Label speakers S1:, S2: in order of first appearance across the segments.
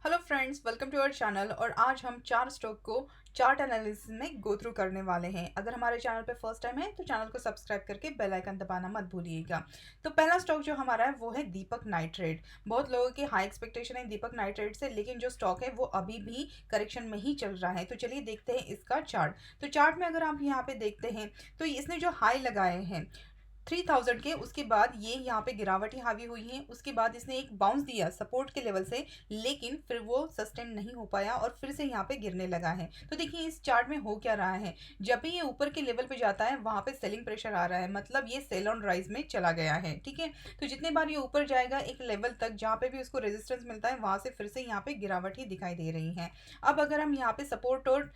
S1: Hello friends, welcome to our channel. और आज हम चार स्टॉक को चार्ट एनालिसिस में गो थ्रू करने वाले हैं। अगर हमारे चैनल पे फर्स्ट टाइम है तो चैनल को सब्सक्राइब करके बेल आइकन दबाना मत भूलिएगा। तो पहला स्टॉक जो हमारा है वो है दीपक नाइट्रेट। बहुत लोगों की हाई एक्सपेक्टेशन है दीपक नाइट्रेट से, लेकिन जो स्टॉक है वो अभी भी करेक्शन में ही चल रहा है। तो चलिए देखते हैं इसका चार्ट। तो चार्ट में अगर आप यहाँ पे देखते हैं तो इसने जो हाई लगाए हैं 3000 के, उसके बाद ये यहाँ पे गिरावट ही हावी हुई है। उसके बाद इसने एक बाउंस दिया सपोर्ट के लेवल से, लेकिन फिर वो सस्टेन नहीं हो पाया और फिर से यहाँ पे गिरने लगा है। तो देखिए इस चार्ट में हो क्या रहा है, जब भी ये ऊपर के लेवल पे जाता है वहां पे सेलिंग प्रेशर आ रहा है, मतलब ये सेल ऑन राइज में चला गया है। ठीक है, तो जितने बार ये ऊपर जाएगा एक लेवल तक जहाँ पे भी उसको रेजिस्टेंस मिलता है वहां से फिर से यहाँ पे गिरावट ही दिखाई दे रही है। अब अगर हम यहाँ पे सपोर्ट और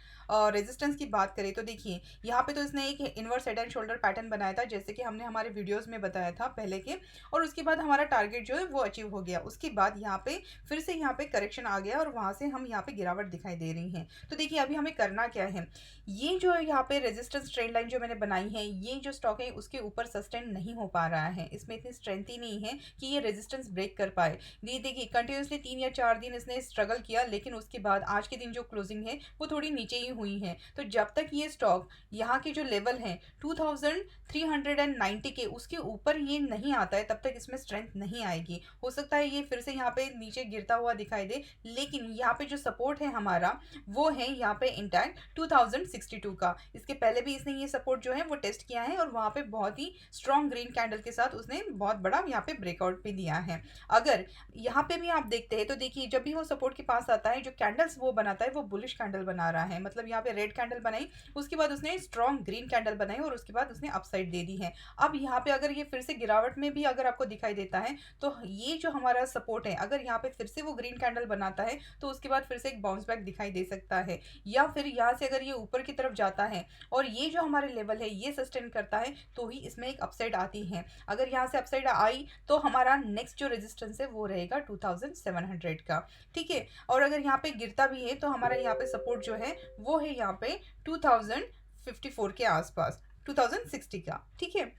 S1: रेजिस्टेंस की बात करें तो देखिए यहाँ पे तो इसने एक inverse head and shoulder pattern बनाया था, जैसे कि हमने हमारे वीडियोस में बताया था पहले के। और उसके बाद हमारा टारगेट जो है वो अचीव हो गया। उसके बाद यहाँ पे फिर से यहाँ पे करेक्शन आ गया और वहां से हम यहाँ पे गिरावट दिखाई दे रही है। तो देखिए अभी हमें करना क्या है, ये जो यहाँ पे रेजिस्टेंस ट्रेंड लाइन जो मैंने बनाई है, ये जो स्टॉक है उसके ऊपर सस्टेन नहीं हो पा रहा है। इसमें इतनी स्ट्रेंथ ही नहीं है कि ये रेजिस्टेंस ब्रेक कर पाए। ये देखिए कंटिन्यूसली 3 या 4 दिन इसने स्ट्रगल किया, लेकिन उसके बाद आज के दिन जो क्लोजिंग है वो थोड़ी नीचे ही हुई है। तो जब तक ये स्टॉक यहाँ के जो लेवल है 2390 के उसके ऊपर ये नहीं आता है तब तक इसमें स्ट्रेंथ नहीं आएगी। हो सकता है ये फिर से यहाँ पे नीचे गिरता हुआ दिखाई दे, लेकिन यहाँ पे जो सपोर्ट है हमारा वो है यहाँ पे इंटैक्ट 2062 का। इसके पहले भी इसने ये सपोर्ट जो है वो टेस्ट किया है और वहाँ पे बहुत ही स्ट्रॉन्ग ग्रीन कैंडल के साथ उसने बहुत बड़ा यहाँ पे ब्रेकआउट भी दिया है। अगर यहाँ पे भी आप देखते हैं तो देखिए जब भी वो सपोर्ट के पास आता है जो कैंडल्स वो बनाता है वो बुलिश कैंडल बना रहा है, मतलब यहाँ पे रेड कैंडल बनाई, उसके बाद उसने स्ट्रॉन्ग ग्रीन कैंडल बनाई और उसके बाद उसने अपसाइड दे दी है। अब यहाँ पे अगर ये फिर से गिरावट में भी अगर आपको दिखाई देता है तो ये जो हमारा सपोर्ट है अगर यहाँ पे फिर से वो ग्रीन कैंडल बनाता है तो उसके बाद फिर से एक बाउंस बैक दिखाई दे सकता है। या फिर यहाँ से अगर ये ऊपर की तरफ जाता है और ये जो हमारे लेवल है ये सस्टेन करता है तो ही इसमें एक अपसाइड आती है। अगर यहाँ से अपसाइड आई तो हमारा नेक्स्ट जो रेजिस्टेंस है वो रहेगा 2700 का। ठीक है, और अगर यहाँ पे गिरता भी है तो हमारा यहाँ पे सपोर्ट जो है वो है यहाँ पे 2054 के आसपास, 2060 का। ठीक है,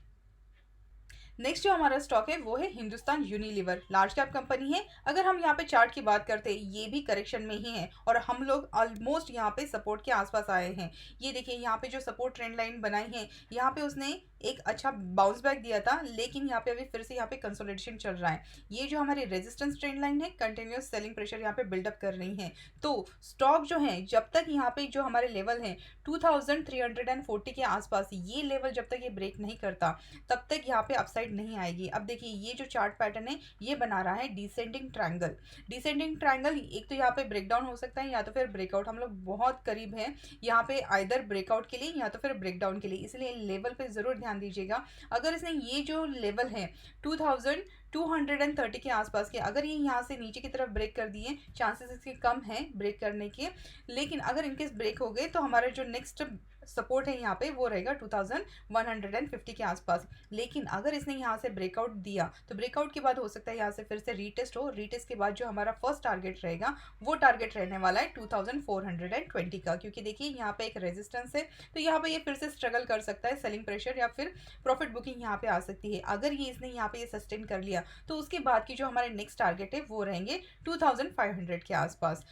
S1: नेक्स्ट जो हमारा स्टॉक है वो है Hindustan Unilever, large cap company है। अगर हम यहाँ पे चार्ट की बात करते हैं ये भी करेक्शन में ही है और हम लोग ऑलमोस्ट यहाँ पे सपोर्ट के आसपास आए हैं। ये देखिए यहाँ पे जो सपोर्ट ट्रेंड लाइन बनाई है यहाँ पे उसने एक अच्छा बाउंस बैक दिया था, लेकिन यहाँ पे अभी फिर से यहाँ पे कंसोलिडेशन चल रहा है। ये जो हमारी रेजिस्टेंस ट्रेंड लाइन है कंटिन्यूस सेलिंग प्रेशर यहाँ पे बिल्डअप कर रही है। तो स्टॉक जो है जब तक यहाँ पे जो हमारे लेवल है 2340 के आसपास ये लेवल जब तक ये ब्रेक नहीं करता तब तक यहाँ पे अपसाइड नहीं आएगी। अब देखिए ये जो चार्ट पैटर्न है ये बना रहा है डिसेंडिंग ट्रायंगल। डिसेंडिंग ट्रायंगल एक तो यहाँ पे ब्रेकडाउन हो सकता है या तो फिर ब्रेकआउट, हम लोग बहुत करीब हैं यहाँ पे आइदर ब्रेकआउट के लिए या तो फिर ब्रेकडाउन के लिए, इसलिए लेवल पे जरूर ध्यान दीजिएगा। अगर इसने ये जो लेवल है 2230 के आसपास के अगर ये यहाँ से नीचे की तरफ ब्रेक कर दिए, चांसेस इसके कम हैं ब्रेक करने के, लेकिन अगर इनकेस ब्रेक हो गए तो हमारा जो नेक्स्ट सपोर्ट है यहाँ पे वो रहेगा 2150 के आसपास। लेकिन अगर इसने यहाँ से ब्रेकआउट दिया तो ब्रेकआउट के बाद हो सकता है यहाँ से फिर से रीटेस्ट हो, रीटेस्ट के बाद जो हमारा फर्स्ट टारगेट रहेगा वो टारगेट रहने वाला है 2420 का, क्योंकि देखिए यहाँ पे एक रेजिस्टेंस है तो यहाँ पे ये फिर से स्ट्रगल कर सकता है, सेलिंग प्रेशर या फिर प्रॉफिट बुकिंग यहाँ पे आ सकती है। अगर ये इसने यहाँ पे ये सस्टेन कर लिया तो उसके बाद की जो हमारे नेक्स्ट टारगेट है वो रहेंगे 2500 के आसपास।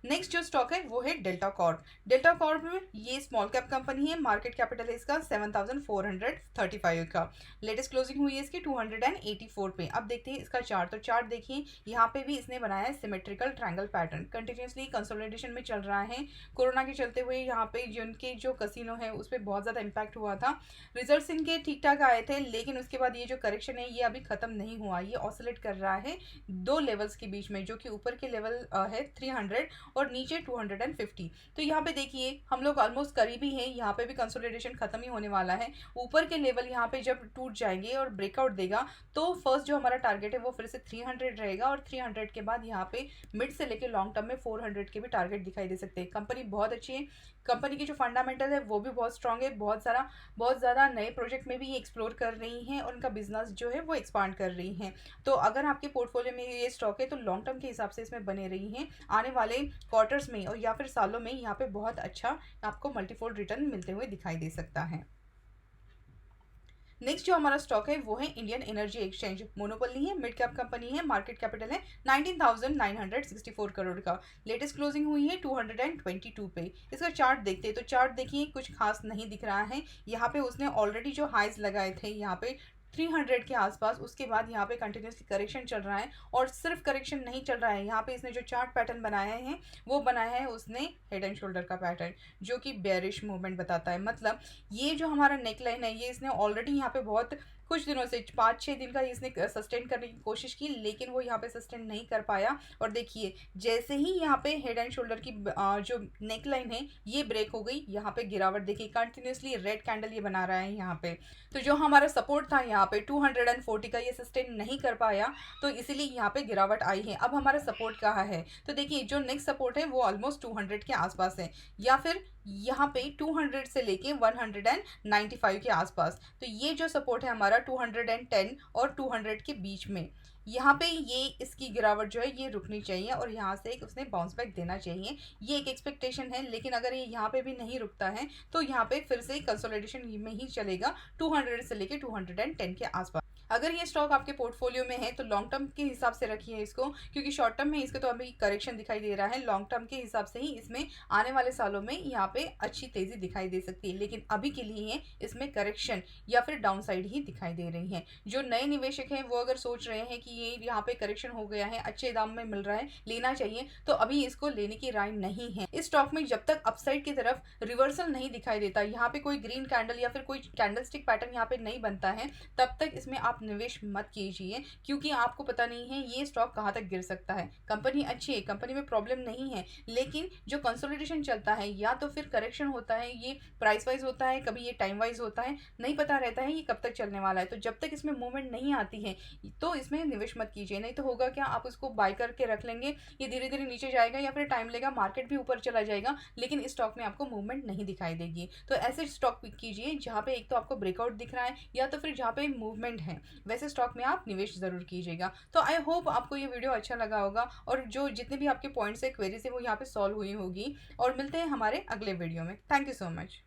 S1: नेक्स्ट जो स्टॉक है वो है डेल्टा कॉर्प। डेल्टा कॉर्प में ये स्मॉल कैप कंपनी है, मार्केट कैपिटल है इसका 7435 का। लेटेस्ट क्लोजिंग हुई है इसकी 284 पे। अब देखते हैं इसका चार्ट। तो चार्ट देखिए यहाँ पे भी इसने बनाया है symmetrical triangle pattern, continuously consolidation में चल रहा है। कोरोना के चलते हुए यहाँ पे जिनके जो कसिनो है उस पर बहुत ज़्यादा इम्पैक्ट हुआ था। रिजल्ट इनके ठीक ठाक आए थे, लेकिन उसके बाद ये जो करेक्शन है ये अभी खत्म नहीं हुआ, ये ऑसिलेट कर रहा है दो लेवल्स के बीच में, जो कि ऊपर के लेवल है 300 और नीचे 250। तो यहाँ पे देखिए हम लोग ऑलमोस्ट करीबी हैं, यहाँ पे भी कंसोलिडेशन खत्म ही होने वाला है। ऊपर के लेवल यहाँ पे जब टूट जाएंगे और ब्रेकआउट देगा तो फर्स्ट जो हमारा टारगेट है वो फिर से 300 रहेगा और 300 के बाद यहाँ पे मिड से लेके लॉन्ग टर्म में 400 के भी टारगेट दिखाई दे सकते हैं। कंपनी बहुत अच्छी है, कंपनी की जो फंडामेंटल है वो भी बहुत स्ट्रांग है, बहुत ज़्यादा नए प्रोजेक्ट में भी ये एक्सप्लोर कर रही हैं और उनका बिजनेस जो है वो एक्सपांड कर रही हैं। तो अगर आपके पोर्टफोलियो में ये स्टॉक है तो लॉन्ग टर्म के हिसाब से इसमें बने रही हैं, आने वाले क्वार्टर्स में और या फिर सालों में यहाँ पे बहुत अच्छा आपको मल्टीफोल्ड रिटर्न मिलते हुए दिखाई दे सकता है। नेक्स्ट जो हमारा स्टॉक है वो है इंडियन एनर्जी एक्सचेंज। मोनोपोली है, मिड कैप कंपनी है, मार्केट कैपिटल है 19,964 करोड़ का। लेटेस्ट क्लोजिंग हुई है 222 पे। इसका चार्ट देखते हैं तो चार्ट देखिए कुछ खास नहीं दिख रहा है। यहाँ पे उसने ऑलरेडी जो हाइज लगाए थे यहाँ पे 300 के आसपास, उसके बाद यहाँ पे कंटिन्यूसली करेक्शन चल रहा है। और सिर्फ करेक्शन नहीं चल रहा है, यहाँ पे इसने जो चार्ट पैटर्न बनाया है वो बनाया है उसने हेड एंड शोल्डर का पैटर्न, जो कि बेयरिश मूवमेंट बताता है। मतलब ये जो हमारा नेक लाइन है ये इसने ऑलरेडी यहाँ पे बहुत कुछ दिनों से 5-6 दिन का इसने सस्टेन करने की कोशिश की, लेकिन वो यहाँ पे सस्टेन नहीं कर पाया। और देखिए जैसे ही यहाँ पे हेड एंड शोल्डर की जो नेक लाइन है ये ब्रेक हो गई, यहाँ पे गिरावट देखिए, कंटिन्यूसली रेड कैंडल ये बना रहा है यहाँ पे। तो जो हमारा सपोर्ट था यहाँ पे 240 का ये सस्टेन नहीं कर पाया, तो इसीलिए यहाँ पे गिरावट आई है। अब हमारा सपोर्ट कहाँ है, तो देखिए जो नेक्स्ट सपोर्ट है वो ऑलमोस्ट 200 के आसपास है, या फिर यहाँ पे 200 से लेके 195 के आसपास। तो ये जो सपोर्ट है हमारा 210 और 200 के बीच में, यहाँ पे ये इसकी गिरावट जो है ये रुकनी चाहिए और यहाँ से एक उसने बाउंस बैक देना चाहिए, ये एक एक्सपेक्टेशन है। लेकिन अगर ये यहाँ पे भी नहीं रुकता है तो यहाँ पे फिर से कंसोलिडेशन में ही चलेगा 200 से लेके 210 के आसपास। अगर ये स्टॉक आपके पोर्टफोलियो में है तो लॉन्ग टर्म के हिसाब से रखिए इसको, क्योंकि शॉर्ट टर्म में इसका तो अभी करेक्शन दिखाई दे रहा है। लॉन्ग टर्म के हिसाब से ही इसमें आने वाले सालों में यहाँ पे अच्छी तेज़ी दिखाई दे सकती है, लेकिन अभी के लिए इसमें करेक्शन या फिर डाउन साइड ही दिखाई दे रही है। जो नए निवेशक हैं वो अगर सोच रहे हैं कि ये यहाँ पे करेक्शन हो गया है, अच्छे दाम में मिल रहा है, लेना चाहिए, तो अभी इसको लेने की राय नहीं है। इस स्टॉक में जब तक अपसाइड की तरफ रिवर्सल नहीं दिखाई देता, यहाँ पे कोई ग्रीन कैंडल या फिर कोई कैंडलस्टिक पैटर्न यहाँ पे नहीं बनता है, तब तक इसमें आप निवेश मत कीजिए, क्योंकि आपको पता नहीं है ये स्टॉक कहाँ तक गिर सकता है। कंपनी अच्छी है, कंपनी में प्रॉब्लम नहीं है, लेकिन जो कंसोलिडेशन चलता है या तो फिर करेक्शन होता है, ये प्राइस वाइज होता है, कभी ये टाइम वाइज होता है, नहीं पता रहता है ये कब तक चलने वाला है। तो जब तक इसमें मूवमेंट नहीं आती है तो इसमें निवेश मत कीजिए, नहीं तो होगा क्या, आप उसको बाय करके रख लेंगे, ये धीरे धीरे नीचे जाएगा या फिर टाइम लेगा, मार्केट भी ऊपर चला जाएगा, लेकिन इस स्टॉक में आपको मूवमेंट नहीं दिखाई देगी। तो ऐसे स्टॉक पिक कीजिए जहाँ पे एक तो आपको ब्रेकआउट दिख रहा है या तो फिर जहाँ पे मूवमेंट है, वैसे स्टॉक में आप निवेश ज़रूर कीजिएगा। तो आई होप आपको ये वीडियो अच्छा लगा होगा और जो जितने भी आपके पॉइंट्स है, क्वेरीज है, वो यहाँ पे सॉल्व हुई होगी। और मिलते हैं हमारे अगले वीडियो में। Thank you so much.